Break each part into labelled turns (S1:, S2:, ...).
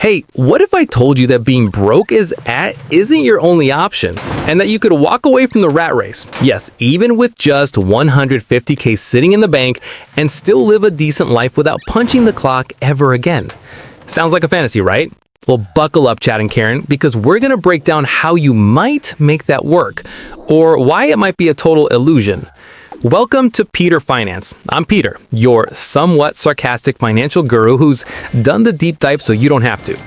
S1: Hey, what if I told you that being broke isn't your only option, and that you could walk away from the rat race? Yes, even with just 150K sitting in the bank and still live a decent life without punching the clock ever again. Sounds like a fantasy, right? Well, buckle up, Chad and Karen, because we're going to break down how you might make that work, or why it might be a total illusion. Welcome to Peter Finance. I'm Peter, your somewhat sarcastic financial guru who's done the deep dive so you don't have to.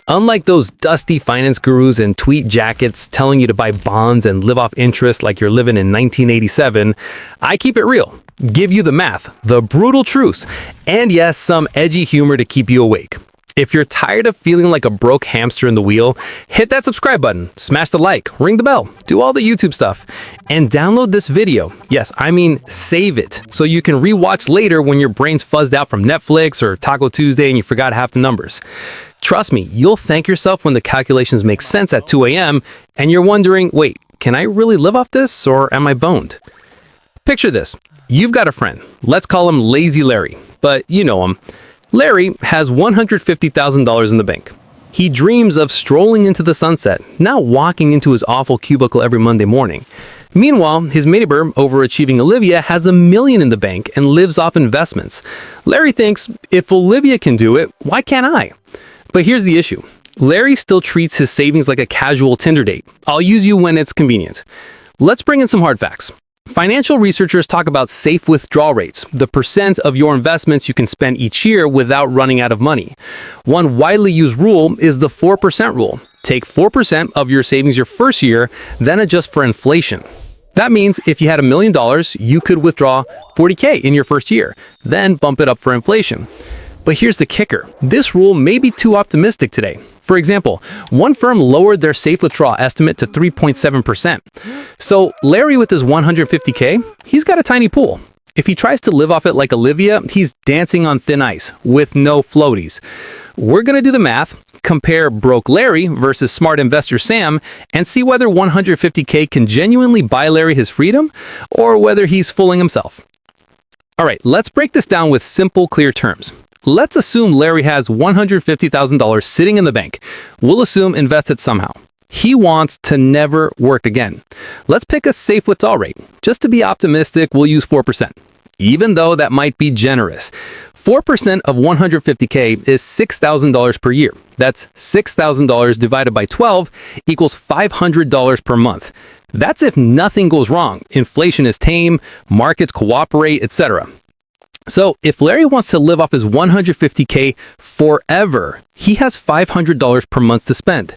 S1: Unlike those dusty finance gurus in tweed jackets telling you to buy bonds and live off interest like you're living in 1987, I keep it real, give you the math, the brutal truths, and yes, some edgy humor to keep you awake. If you're tired of feeling like a broke hamster in the wheel, hit that subscribe button, smash the like, ring the bell, do all the YouTube stuff, and download this video. Yes, I mean save it, so you can rewatch later when your brain's fuzzed out from Netflix or Taco Tuesday and you forgot half the numbers. Trust me, you'll thank yourself when the calculations make sense at 2 a.m. and you're wondering, wait, can I really live off this or am I boned? Picture this. You've got a friend. Let's call him Lazy Larry, but you know him. Larry has $150,000 in the bank. He dreams of strolling into the sunset, not walking into his awful cubicle every Monday morning. Meanwhile, his neighbor, overachieving Olivia, has $1 million in the bank and lives off investments. Larry thinks, if Olivia can do it, why can't I? But here's the issue. Larry still treats his savings like a casual Tinder date. I'll use you when it's convenient. Let's bring in some hard facts. Financial researchers talk about safe withdrawal rates, the percent of your investments you can spend each year without running out of money. One widely used rule is the 4% rule. Take 4% of your savings your first year, then adjust for inflation. That means if you had $1 million, you could withdraw 40K in your first year, then bump it up for inflation. But here's the kicker. This rule may be too optimistic today. For example, one firm lowered their safe withdrawal estimate to 3.7%. So Larry with his 150K, he's got a tiny pool. If he tries to live off it like Olivia, he's dancing on thin ice with no floaties. We're going to do the math, compare broke Larry versus smart investor Sam, and see whether 150K can genuinely buy Larry his freedom or whether he's fooling himself. All right, let's break this down with simple, clear terms. Let's assume Larry has $150,000 sitting in the bank. We'll assume invested somehow. He wants to never work again. Let's pick a safe withdrawal rate. Just to be optimistic, we'll use 4%. Even though that might be generous. 4% of 150K is $6,000 per year. That's $6,000 divided by 12 equals $500 per month. That's if nothing goes wrong. Inflation is tame, markets cooperate, etc. So if Larry wants to live off his 150K forever, he has $500 per month to spend.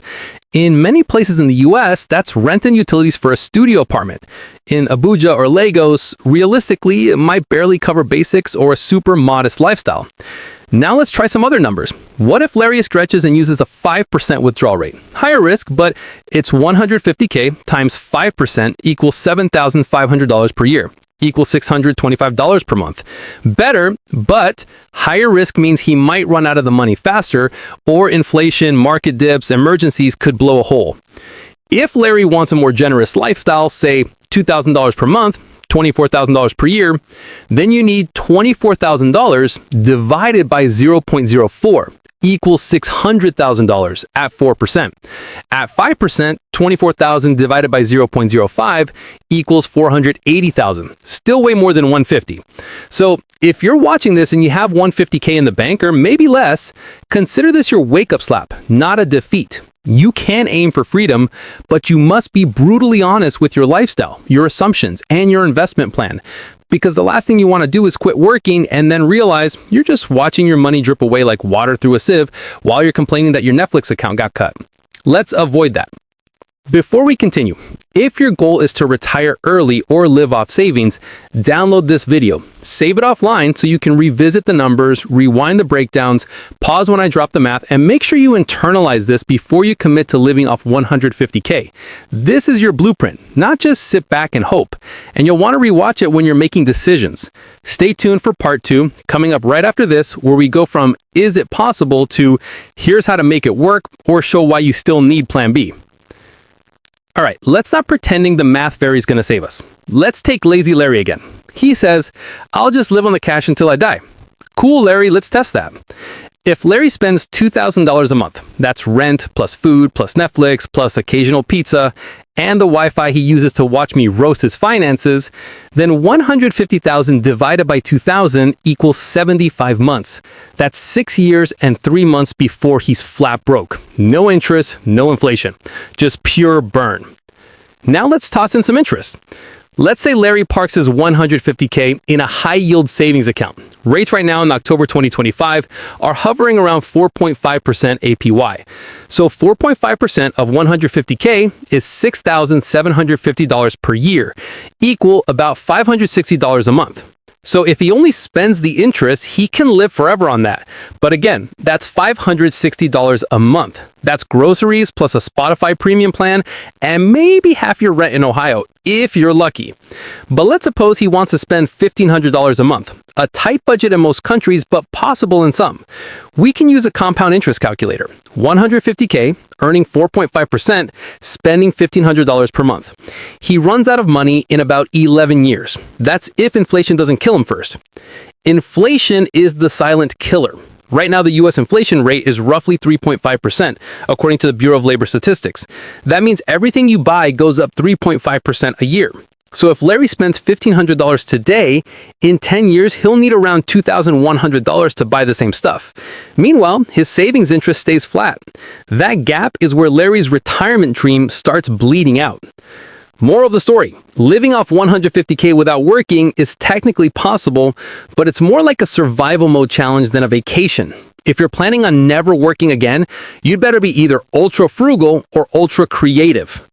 S1: In many places in the US, that's rent and utilities for a studio apartment. In Abuja or Lagos, realistically, it might barely cover basics or a super modest lifestyle. Now let's try some other numbers. What if Larry stretches and uses a 5% withdrawal rate? Higher risk, but it's 150K times 5% equals $7,500 per year. Equals $625 per month. Better, but higher risk means he might run out of the money faster, or inflation, market dips, emergencies could blow a hole. If Larry wants a more generous lifestyle, say $2,000 per month, $24,000 per year, then you need $24,000 divided by 0.04 equals $600,000 at 4%. At 5%, 24,000 divided by 0.05 equals 480,000. Still way more than 150. So if you're watching this and you have 150K in the bank or maybe less, consider this your wake-up slap, not a defeat. You can aim for freedom, but you must be brutally honest with your lifestyle, your assumptions, and your investment plan. Because the last thing you want to do is quit working and then realize you're just watching your money drip away like water through a sieve while you're complaining that your Netflix account got cut. Let's avoid that. Before we continue, if your goal is to retire early or live off savings, download this video, save it offline so you can revisit the numbers, rewind the breakdowns, pause when I drop the math, and make sure you internalize this before you commit to living off 150K. This is your blueprint, not just sit back and hope. And you'll want to rewatch it when you're making decisions. Stay tuned for part 2, coming up right after this, where we go from is it possible to here's how to make it work or show why you still need plan B. All right, let's stop pretending the math fairy is going to save us. Let's take Lazy Larry again. He says, I'll just live on the cash until I die. Cool, Larry, let's test that. If Larry spends $2,000 a month, that's rent plus food plus Netflix plus occasional pizza and the Wi-Fi he uses to watch me roast his finances, then $150,000 divided by 2,000 equals 75 months. That's 6 years and 3 months before he's flat broke. No interest, no inflation, just pure burn. Now let's toss in some interest. Let's say Larry parks his $150K in a high-yield savings account. Rates right now in October 2025 are hovering around 4.5% APY. So 4.5% of $150K is $6,750 per year, equal about $560 a month. So if he only spends the interest, he can live forever on that. But again, that's $560 a month. That's groceries plus a Spotify premium plan and maybe half your rent in Ohio, if you're lucky. But let's suppose he wants to spend $1,500 a month. A tight budget in most countries, but possible in some. We can use a compound interest calculator. 150K, earning 4.5%, spending $1,500 per month. He runs out of money in about 11 years. That's if inflation doesn't kill him first. Inflation is the silent killer. Right now, the U.S. inflation rate is roughly 3.5%, according to the Bureau of Labor Statistics. That means everything you buy goes up 3.5% a year. So if Larry spends $1,500 today, in 10 years, he'll need around $2,100 to buy the same stuff. Meanwhile, his savings interest stays flat. That gap is where Larry's retirement dream starts bleeding out. Moral of the story, living off 150K without working is technically possible, but it's more like a survival mode challenge than a vacation. If you're planning on never working again, you'd better be either ultra frugal or ultra creative.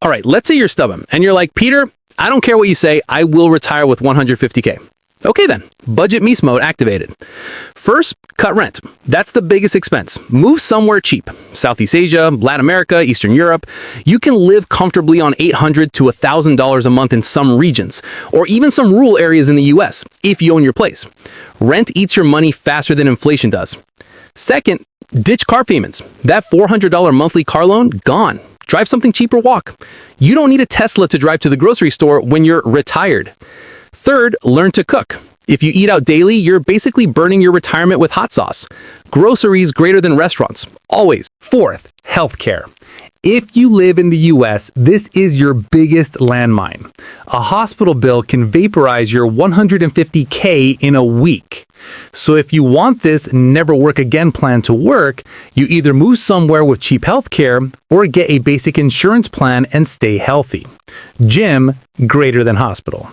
S1: All right, let's say you're stubborn and you're like, Peter, I don't care what you say, I will retire with 150K. Okay then, budget meese mode activated. First, cut rent. That's the biggest expense. Move somewhere cheap. Southeast Asia, Latin America, Eastern Europe. You can live comfortably on $800 to $1,000 a month in some regions, or even some rural areas in the US, if you own your place. Rent eats your money faster than inflation does. Second, ditch car payments. That $400 monthly car loan, gone. Drive something cheap or walk. You don't need a Tesla to drive to the grocery store when you're retired. Third, learn to cook. If you eat out daily, you're basically burning your retirement with hot sauce. Groceries greater than restaurants, always. Fourth, healthcare. If you live in the US, this is your biggest landmine. A hospital bill can vaporize your 150K in a week. So if you want this never work again plan to work, you either move somewhere with cheap healthcare or get a basic insurance plan and stay healthy. Gym greater than hospital.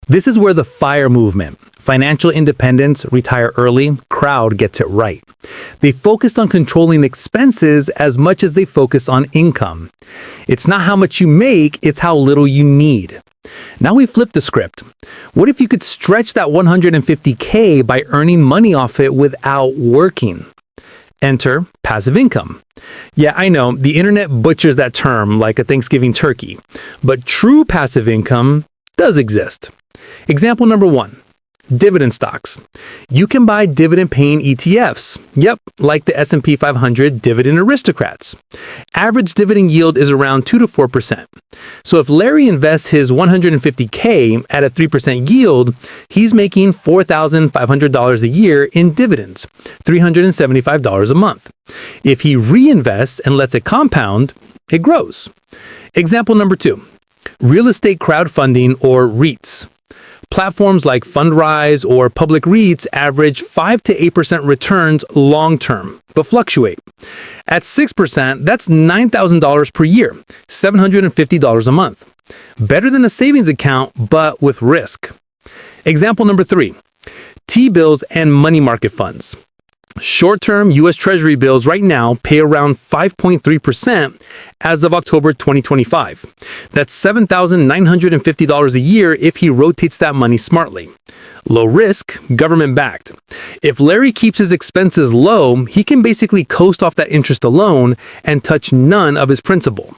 S1: This is where the FIRE movement, financial independence, retire early, crowd gets it right. They focused on controlling expenses as much as they focus on income. It's not how much you make, it's how little you need. Now we flip the script. What if you could stretch that 150K by earning money off it without working? Enter passive income. Yeah, I know, the internet butchers that term like a Thanksgiving turkey, but true passive income does exist. Example number 1, dividend stocks. You can buy dividend-paying ETFs. Yep, like the S&P 500 Dividend Aristocrats. Average dividend yield is around 2 to 4%. So if Larry invests his 150K at a 3% yield, he's making $4,500 a year in dividends, $375 a month. If he reinvests and lets it compound, it grows. Example number 2, real estate crowdfunding or REITs. Platforms like Fundrise or public REITs average 5 to 8% returns long-term, but fluctuate. At 6%, that's $9,000 per year, $750 a month. Better than a savings account, but with risk. Example number 3, T-bills and money market funds. Short-term U.S. Treasury bills right now pay around 5.3% as of October 2025. That's $7,950 a year if he rotates that money smartly. Low risk, government-backed. If Larry keeps his expenses low, he can basically coast off that interest alone and touch none of his principal.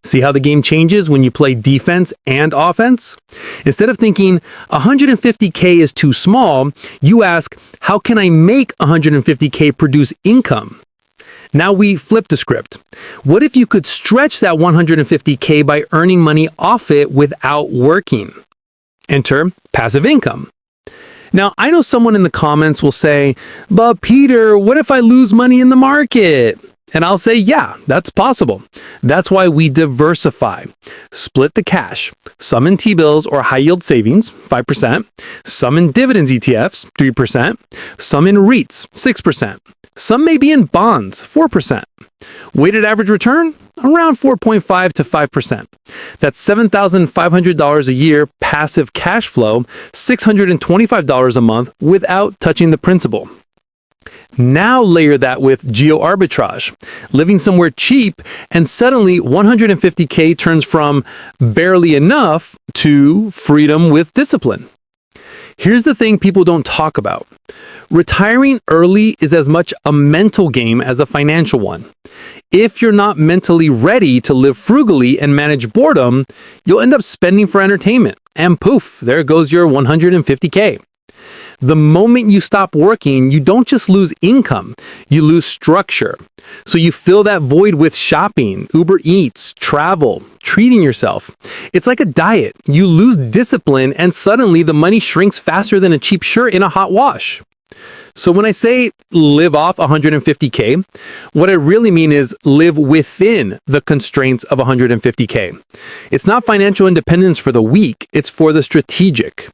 S1: See how the game changes when you play defense and offense? Instead of thinking 150K is too small, you ask, how can I make 150K produce income? Now we flip the script. What if you could stretch that 150K by earning money off it without working? Enter passive income. Now, I know someone in the comments will say, but Peter, what if I lose money in the market? And I'll say, yeah, that's possible. That's why we diversify. Split the cash. Some in T-bills or high-yield savings, 5%. Some in dividends ETFs, 3%. Some in REITs, 6%. Some may be in bonds, 4%. Weighted average return? Around 4.5 to 5%. That's $7,500 a year passive cash flow, $625 a month without touching the principal. Now layer that with geo arbitrage, living somewhere cheap, and suddenly 150K turns from barely enough to freedom with discipline. Here's the thing people don't talk about. Retiring early is as much a mental game as a financial one. If you're not mentally ready to live frugally and manage boredom, you'll end up spending for entertainment, and poof, there goes your 150K. The moment you stop working, you don't just lose income, you lose structure. So you fill that void with shopping, Uber Eats, travel, treating yourself. It's like a diet. You lose discipline and suddenly the money shrinks faster than a cheap shirt in a hot wash. So when I say live off 150K, what I really mean is live within the constraints of 150K. It's not financial independence for the weak, it's for the strategic.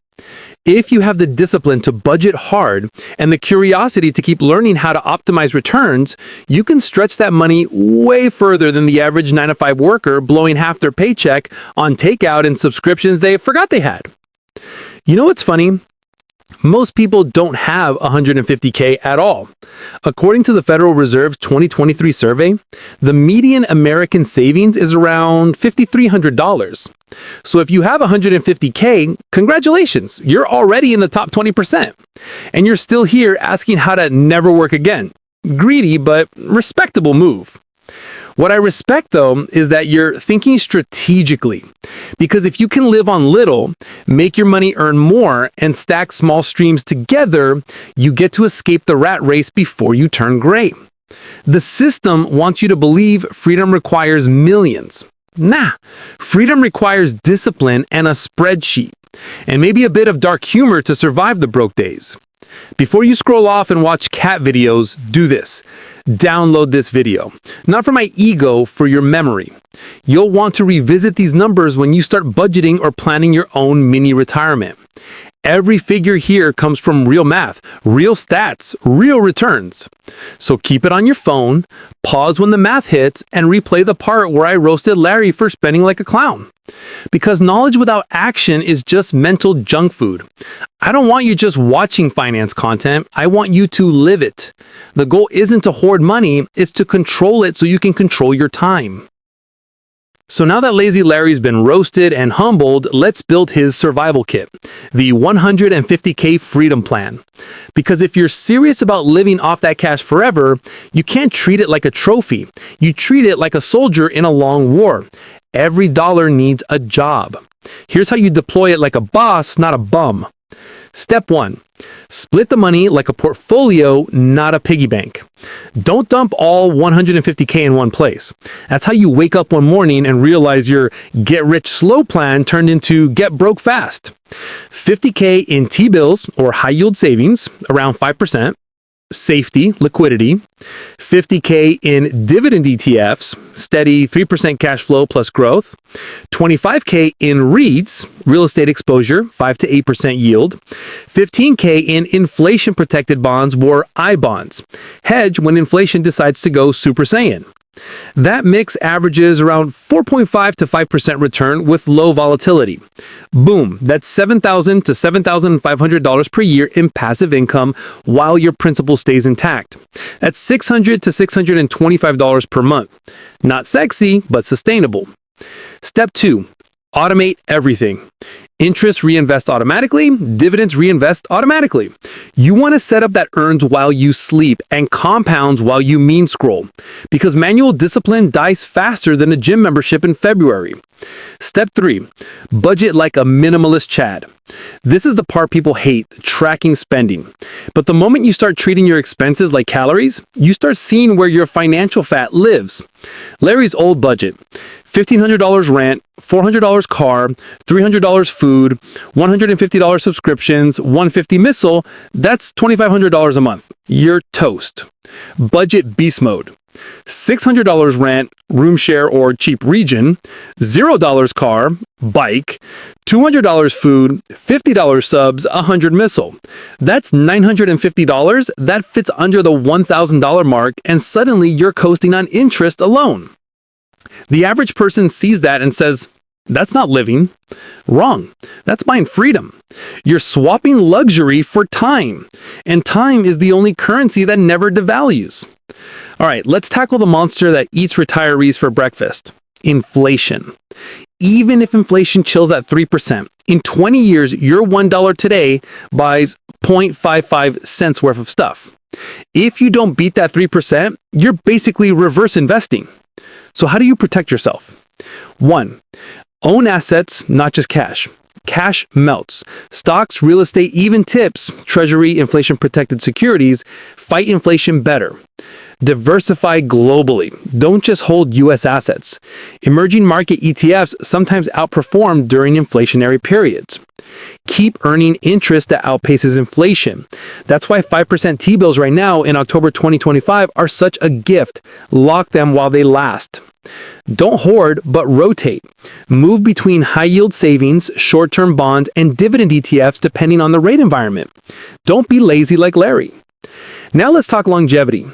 S1: If you have the discipline to budget hard and the curiosity to keep learning how to optimize returns, you can stretch that money way further than the average 9-to-5 worker blowing half their paycheck on takeout and subscriptions they forgot they had. You know what's funny? Most people don't have 150K at all. According to the Federal Reserve's 2023 survey, the median American savings is around $5,300. So if you have 150K, congratulations, you're already in the top 20%. And you're still here asking how to never work again. Greedy, but respectable move. What I respect, though, is that you're thinking strategically. Because if you can live on little, make your money earn more, and stack small streams together, you get to escape the rat race before you turn gray. The system wants you to believe freedom requires millions. Nah, freedom requires discipline and a spreadsheet, and maybe a bit of dark humor to survive the broke days. Before you scroll off and watch cat videos, do this. Download this video. Not for my ego, for your memory. You'll want to revisit these numbers when you start budgeting or planning your own mini retirement. Every figure here comes from real math, real stats, real returns. So keep it on your phone, pause when the math hits, and replay the part where I roasted Larry for spending like a clown. Because knowledge without action is just mental junk food. I don't want you just watching finance content, I want you to live it. The goal isn't to hoard money, it's to control it so you can control your time. So now that Lazy Larry's been roasted and humbled, let's build his survival kit, the 150K Freedom Plan. Because if you're serious about living off that cash forever, you can't treat it like a trophy. You treat it like a soldier in a long war. Every dollar needs a job. Here's how you deploy it like a boss, not a bum. Step 1. Split the money like a portfolio, not a piggy bank. Don't dump all 150K in one place. That's how you wake up one morning and realize your get-rich-slow plan turned into get-broke-fast. 50K in T-bills or high-yield savings, around 5%. Safety, liquidity, 50K in dividend ETFs, steady 3% cash flow plus growth, 25K in REITs, real estate exposure, 5 to 8% yield, 15K in inflation protected bonds or I bonds, hedge when inflation decides to go Super Saiyan. That mix averages around 4.5 to 5% return with low volatility. Boom, that's $7,000 to $7,500 per year in passive income while your principal stays intact. That's $600 to $625 per month. Not sexy, but sustainable. Step 2, automate everything. Interest reinvest automatically, dividends reinvest automatically. You want to set up that earns while you sleep and compounds while you mean scroll, because manual discipline dies faster than a gym membership in February. Step 3, budget like a minimalist Chad. This is the part people hate, tracking spending. But the moment you start treating your expenses like calories, you start seeing where your financial fat lives.
S2: Larry's old budget: $1,500 rent, $400 car, $300 food, $150 subscriptions, $150 missile. That's $2,500 a month. You're toast. Budget beast mode: $600 rent, room share or cheap region, $0 car, bike, $200 food, $50 subs, $100 missile. That's $950. That fits under the $1,000 mark, and suddenly you're coasting on interest alone. The average person sees that and says, "That's not living." Wrong. That's buying freedom. You're swapping luxury for time, and time is the only currency that never devalues. All right, let's tackle the monster that eats retirees for breakfast: inflation. Even if inflation chills at 3%, in 20 years, your $1 today buys 0.55 cents worth of stuff. If you don't beat that 3%, you're basically reverse investing. So how do you protect yourself? 1. Own assets, not just cash. Cash melts. Stocks, real estate, even tips, treasury, inflation-protected securities fight inflation better. Diversify globally. Don't just hold U.S. assets. Emerging market ETFs sometimes outperform during inflationary periods. Keep earning interest that outpaces inflation. That's why 5% T-bills right now in October 2025 are such a gift. Lock them while they last. Don't hoard, but rotate. Move between high-yield savings, short-term bonds, and dividend ETFs depending on the rate environment. Don't be lazy like Larry. Now let's talk longevity.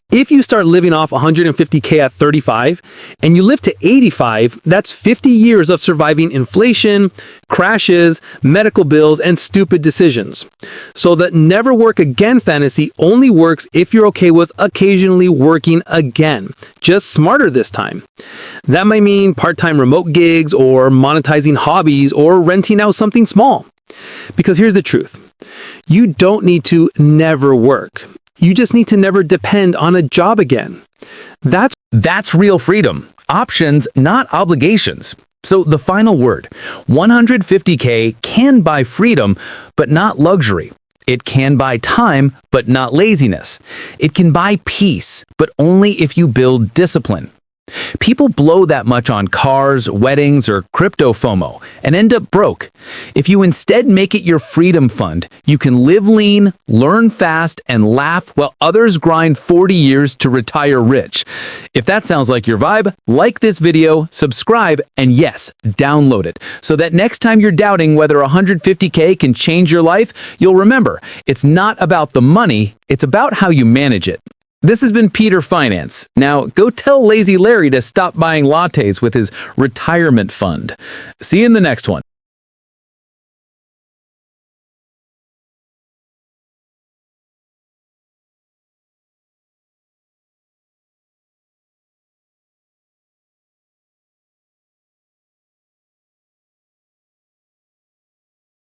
S2: If you start living off $150K at 35 and you live to 85, that's 50 years of surviving inflation, crashes, medical bills, and stupid decisions. So that never work again fantasy only works if you're okay with occasionally working again, just smarter this time. That might mean part-time remote gigs or monetizing hobbies or renting out something small. Because here's the truth: you don't need to never work. You just need to never depend on a job again.
S1: That's real freedom. Options, not obligations. So the final word: 150K can buy freedom, but not luxury. It can buy time, but not laziness. It can buy peace, but only if you build discipline. People blow that much on cars, weddings, or crypto FOMO and end up broke. If you instead make it your freedom fund, you can live lean, learn fast, and laugh while others grind 40 years to retire rich. If that sounds like your vibe, like this video, subscribe, and yes, download it so that next time you're doubting whether 150K can change your life, you'll remember it's not about the money, it's about how you manage it. This has been Peter Finance. Now, go tell Lazy Larry to stop buying lattes with his retirement fund. See you in the next one.